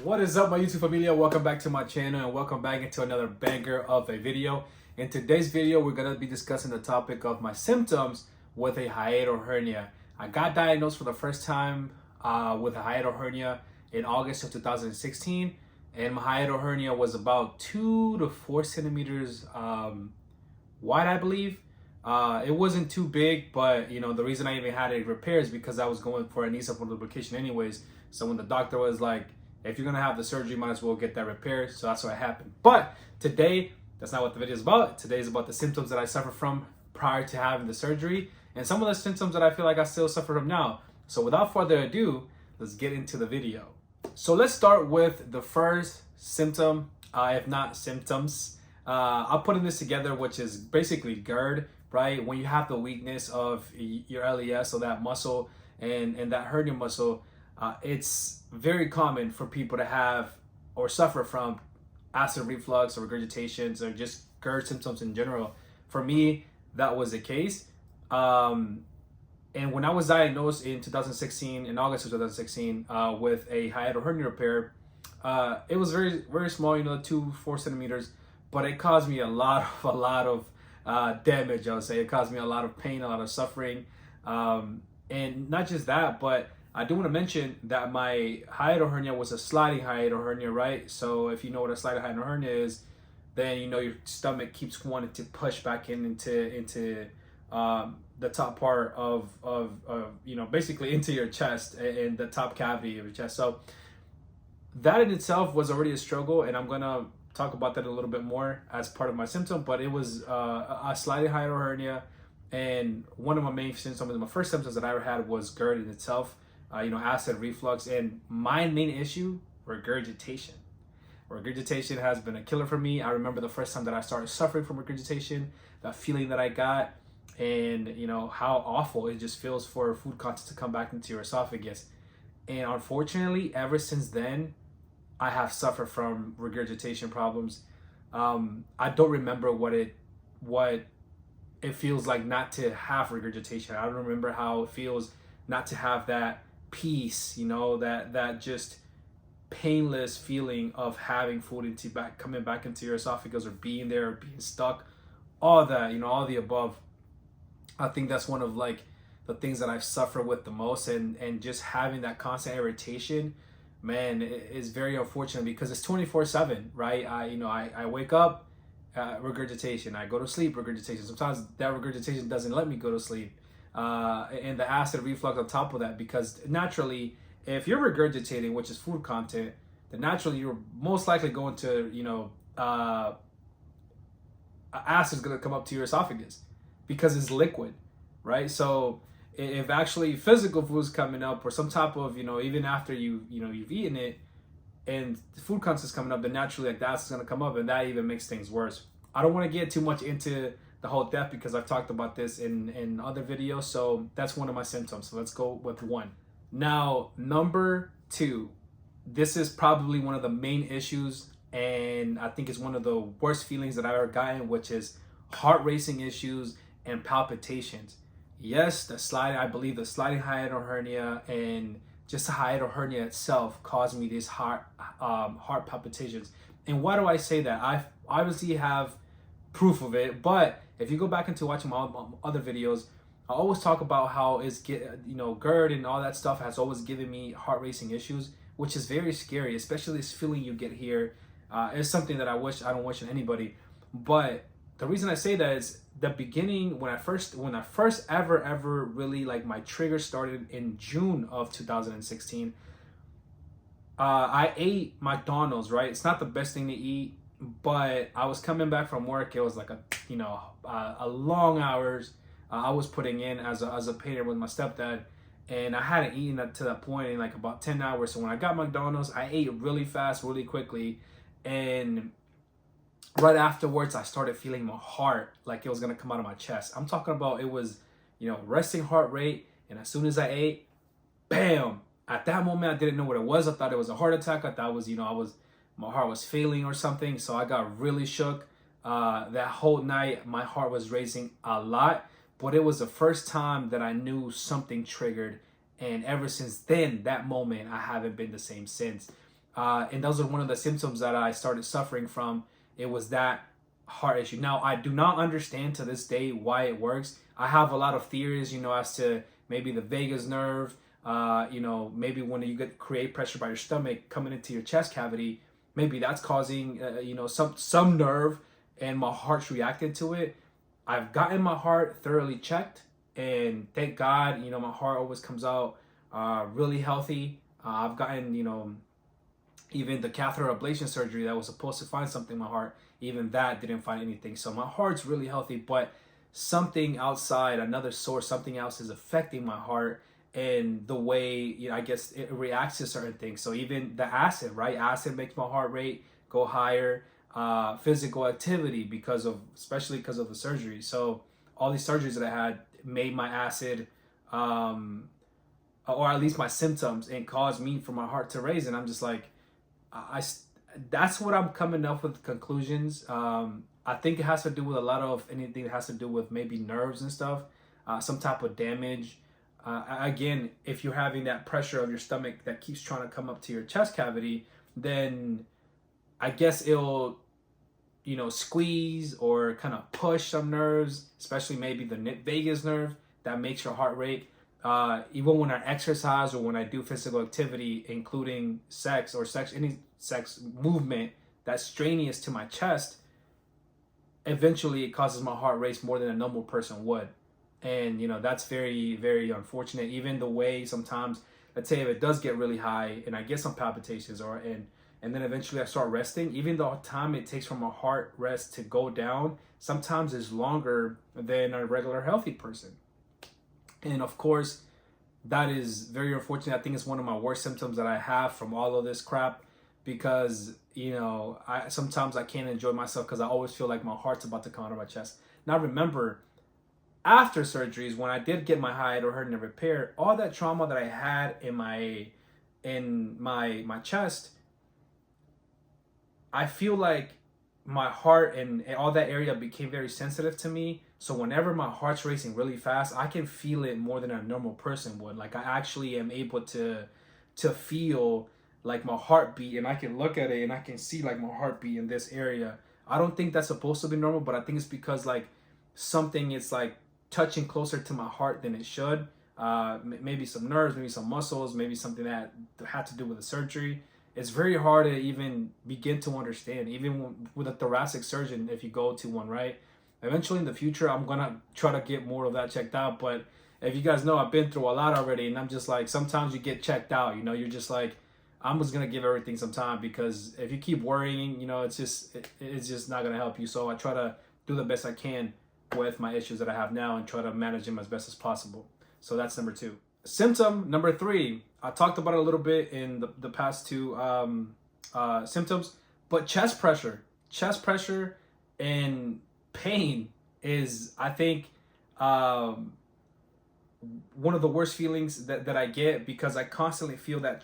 What is up, my YouTube familia? Welcome back to my channel and welcome back into another banger of a video. In today's video, we're going to be discussing the topic of my symptoms with a hiatal hernia. I got diagnosed for the first time with a hiatal hernia in August of 2016, and my hiatal hernia was about 2 to 4 centimeters wide, I believe. It wasn't too big, but the reason I even had it repaired is because I was going for a knee lubrication anyways. So when the doctor was like, if you're gonna have the surgery, might as well get that repaired. So that's what happened. But today, that's not what the video is about. Today is about the symptoms that I suffer from prior to having the surgery, and some of the symptoms that I feel like I still suffer from now. So without further ado, let's get into the video. So let's start with the first symptom, if not symptoms. I'll put in this together, which is basically GERD, right? When you have the weakness of your LES, so that muscle and that hernia muscle, it's very common for people to have or suffer from acid reflux or regurgitations or just GERD symptoms in general. For me, that was the case. And when I was diagnosed in 2016, in August of 2016, with a hiatal hernia repair, it was very, very small, 2 to 4 centimeters, but it caused me a lot of damage, I would say. It caused me a lot of pain, a lot of suffering. And not just that, but I do want to mention that my hiatal hernia was a sliding hiatal hernia, right? So if you know what a sliding hiatal hernia is, then your stomach keeps wanting to push back into the top part of basically into your chest and the top cavity of your chest. So that in itself was already a struggle, and I'm gonna talk about that a little bit more as part of my symptom. But it was a sliding hiatal hernia, and one of my main symptoms, my first symptoms that I ever had was GERD in itself. Acid reflux, and my main issue, regurgitation. Regurgitation has been a killer for me. I remember the first time that I started suffering from regurgitation, that feeling that I got, and how awful it just feels for food contents to come back into your esophagus. And unfortunately, ever since then, I have suffered from regurgitation problems. I don't remember what it feels like not to have regurgitation. I don't remember how it feels not to have that peace, that just painless feeling of having food coming back into your esophagus, or being there, or being stuck, all that, all the above. I think that's one of the things that I've suffered with the most, and just having that constant irritation, man, is very unfortunate because it's 24/7, right? I wake up, regurgitation. I go to sleep, regurgitation. Sometimes that regurgitation doesn't let me go to sleep. And the acid reflux on top of that, because naturally, if you're regurgitating, which is food content, then naturally you're most likely going to, acid is going to come up to your esophagus because it's liquid, right? So if actually physical food's coming up, or some type of, even after you've eaten it, and the food content is coming up, then naturally the acid is going to come up, and that even makes things worse. I don't want to get too much into the whole depth because I've talked about this in other videos. So that's one of my symptoms. So let's go with one. Now, number 2, this is probably one of the main issues, and I think it's one of the worst feelings that I've ever gotten, which is heart racing issues and palpitations. Yes, I believe the sliding hiatal hernia and just the hiatal hernia itself caused me these heart palpitations. And why do I say that? I obviously have proof of it, but if you go back into watching my other videos, I always talk about how GERD and all that stuff has always given me heart racing issues, which is very scary, especially this feeling you get here. It's something that I don't wish on anybody. But the reason I say that is the beginning, when I first ever really, my trigger started in June of 2016. I ate McDonald's, right? It's not the best thing to eat, but I was coming back from work. It was a long hours I was putting in as a painter with my stepdad, and I hadn't eaten up to that point in about 10 hours. So when I got McDonald's, I ate really fast, really quickly, and right afterwards I started feeling my heart like it was gonna come out of my chest. I'm talking about, it was resting heart rate, and as soon as I ate, bam! At that moment, I didn't know what it was. I thought it was a heart attack. I thought it was my heart was failing or something. So I got really shook. That whole night, my heart was racing a lot, but it was the first time that I knew something triggered. And ever since then, that moment, I haven't been the same since. And those are one of the symptoms that I started suffering from. It was that heart issue. Now, I do not understand to this day why it works. I have a lot of theories, as to maybe the vagus nerve, maybe when you create pressure by your stomach coming into your chest cavity, maybe that's causing, some nerve, and my heart's reacted to it. I've gotten my heart thoroughly checked, and thank God, my heart always comes out really healthy. I've gotten, even the catheter ablation surgery that was supposed to find something in my heart, even that didn't find anything. So my heart's really healthy, but something outside, another source, something else is affecting my heart and the way, I guess it reacts to certain things. So even the acid, right? Acid makes my heart rate go higher. Physical activity, especially because of the surgery. So all these surgeries that I had made my acid, or at least my symptoms, and caused me for my heart to raise. And I'm just like, that's what I'm coming up with conclusions. I think it has to do with a lot of anything that has to do with maybe nerves and stuff, some type of damage. Again, if you're having that pressure of your stomach that keeps trying to come up to your chest cavity, then I guess it'll, squeeze or kind of push some nerves, especially maybe the vagus nerve that makes your heart rate. Even when I exercise or when I do physical activity, including any sex movement that's strenuous to my chest, eventually it causes my heart race more than a normal person would. And, that's very, very unfortunate. Even the way sometimes, let's say if it does get really high and I get some palpitations and then eventually I start resting, even the time it takes from a heart rest to go down, sometimes is longer than a regular healthy person. And of course, that is very unfortunate. I think it's one of my worst symptoms that I have from all of this crap, because, sometimes I can't enjoy myself because I always feel like my heart's about to come out of my chest. Now remember, after surgeries, when I did get my hiatal hernia repair, all that trauma that I had in my chest, I feel like my heart and all that area became very sensitive to me. So whenever my heart's racing really fast, I can feel it more than a normal person would. Like I actually am able to feel like my heartbeat, and I can look at it and I can see like my heartbeat in this area. I don't think that's supposed to be normal, but I think it's because like something is like touching closer to my heart than it should. Maybe some nerves, maybe some muscles, maybe something that had to do with the surgery. It's very hard to even begin to understand, even with a thoracic surgeon, if you go to one, right? Eventually in the future, I'm going to try to get more of that checked out. But if you guys know, I've been through a lot already, and I'm just like, sometimes you get checked out, you're just like, I'm just going to give everything some time, because if you keep worrying, it's just not going to help you. So I try to do the best I can with my issues that I have now and try to manage them as best as possible. So that's number 2. Symptom number 3, I talked about it a little bit in the past 2 symptoms, but chest pressure and pain is, I think, one of the worst feelings that I get, because I constantly feel that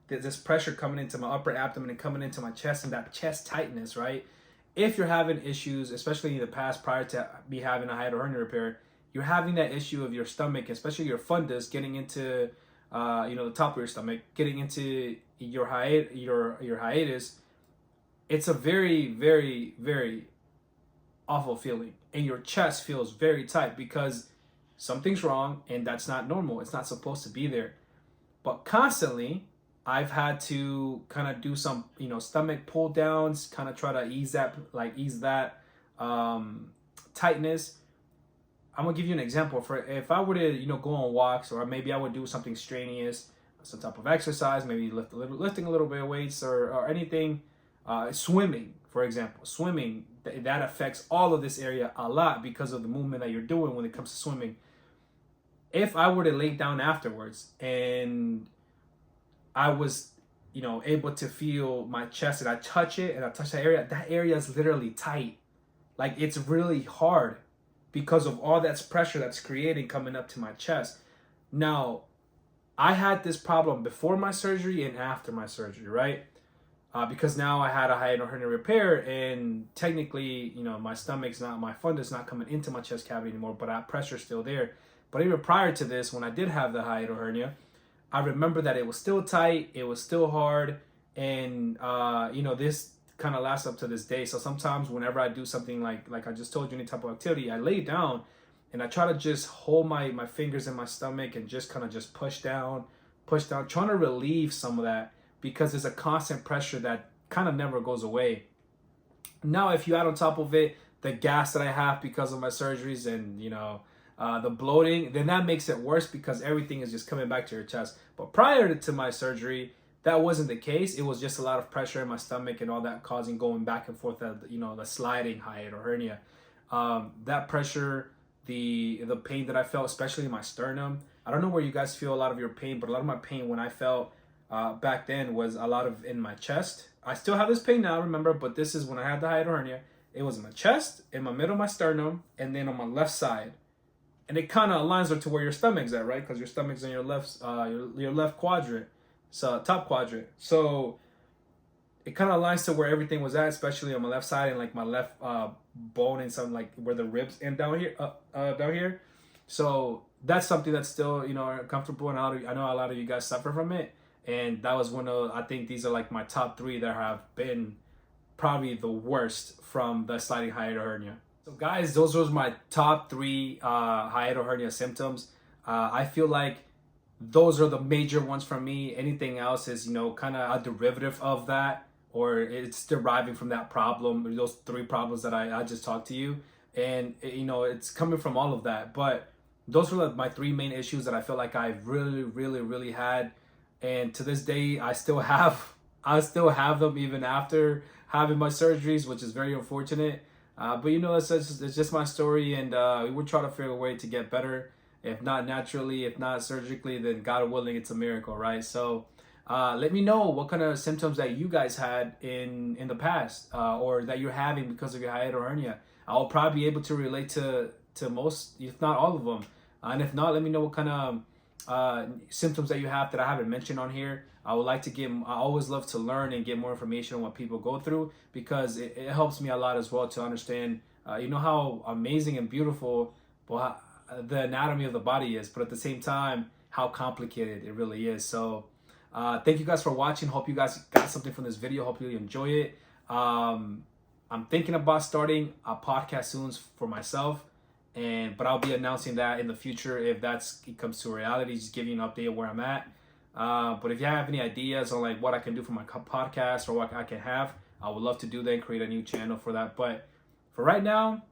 this pressure coming into my upper abdomen and coming into my chest, and that chest tightness, right? If you're having issues, especially in the past prior to me having a hiatal hernia repair, you're having that issue of your stomach, especially your fundus, getting into the top of your stomach, getting into your hiatus. It's a very, very, very awful feeling, and your chest feels very tight because something's wrong, and that's not normal. It's not supposed to be there. But constantly, I've had to kind of do some, stomach pull downs, kind of try to ease that tightness. I'm gonna give you an example. For if I were to, go on walks, or maybe I would do something strenuous, some type of exercise, maybe lifting a little bit of weights or anything. Swimming, for example, that affects all of this area a lot because of the movement that you're doing when it comes to swimming. If I were to lay down afterwards and I was, able to feel my chest, and I touch it and I touch that area is literally tight. Like it's really hard, because of all that pressure that's creating coming up to my chest. Now, I had this problem before my surgery and after my surgery, right? Because now I had a hiatal hernia repair, and technically, my fundus not coming into my chest cavity anymore, but that pressure's still there. But even prior to this, when I did have the hiatal hernia, I remember that it was still tight, it was still hard, And you know, this kind of lasts up to this day. So sometimes whenever I do something like I just told you, any type of activity, I lay down and I try to just hold my fingers in my stomach and just kind of just push down, trying to relieve some of that, because there's a constant pressure that kind of never goes away. Now, if you add on top of it the gas that I have because of my surgeries, and you know, the bloating, then that makes it worse because everything is just coming back to your chest. But prior to my surgery, that wasn't the case. It was just a lot of pressure in my stomach and all that, causing going back and forth, you know, the sliding hiatal hernia. That pressure, the pain that I felt, especially in my sternum. I don't know where you guys feel a lot of your pain, but a lot of my pain when I felt back then was a lot of in my chest. I still have this pain now, remember, but this is when I had the hiatal hernia. It was in my chest, in my middle of my sternum, and then on my left side. And it kind of aligns to where your stomach's at, right? Because your stomach's in your left, your left quadrant, so top quadrant. So it kind of aligns to where everything was at, especially on my left side and like my left bone and something like where the ribs end down here, down here. So that's something that's still, you know, uncomfortable, and I know a lot of you guys suffer from it. And that was one of, I think these are like my top 3 that have been probably the worst from the sliding hiatal hernia. So guys, those were my top 3 hiatal hernia symptoms. I feel like those are the major ones for me. Anything else is, you know, kind of a derivative of that, or it's deriving from that problem, those 3 problems that I just talked to you. And, you know, it's coming from all of that. But those were like my 3 main issues that I feel like I really had. And to this day, I still have them even after having my surgeries, which is very unfortunate. But you know, it's just my story, and we'll try to figure a way to get better. If not naturally, if not surgically, then God willing, it's a miracle, right? So let me know what kind of symptoms that you guys had in the past, or that you're having because of your hiatal hernia. I'll probably be able to relate to most, if not all of them. And if not, let me know what kind of symptoms that you have that I haven't mentioned on here. I always love to learn and get more information on what people go through, because it helps me a lot as well to understand, you know, how amazing and beautiful the anatomy of the body is, but at the same time, how complicated it really is. So thank you guys for watching. Hope you guys got something from this video. Hope you enjoy it. I'm thinking about starting a podcast soon for myself, but I'll be announcing that in the future if it comes to reality. Just giving you an update of where I'm at. But if you have any ideas on like what I can do for my podcast or what I can have, I would love to do that and create a new channel for that. But for right now,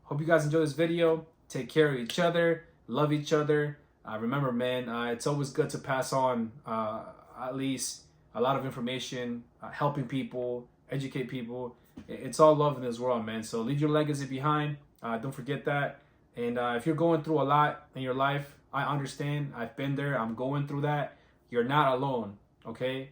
hope you guys enjoy this video. Take care of each other, love each other. Remember, man, it's always good to pass on at least a lot of information, helping people, educate people. It's all love in this world, man. So leave your legacy behind. Don't forget that. And if you're going through a lot in your life, I understand. I've been there. I'm going through that. You're not alone, okay?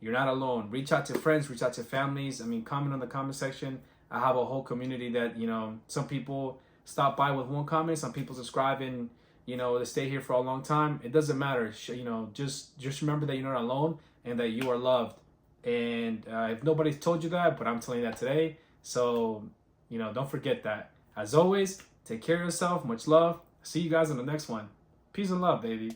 You're not alone. Reach out to friends, reach out to families. I mean, comment on the comment section. I have a whole community that, you know, some people stop by with one comment, some people subscribe and, you know, they stay here for a long time. It doesn't matter. You know, just remember that you're not alone and that you are loved. And if nobody's told you that, but I'm telling you that today. So, you know, don't forget that. As always, take care of yourself. Much love. See you guys in the next one. Peace and love, baby.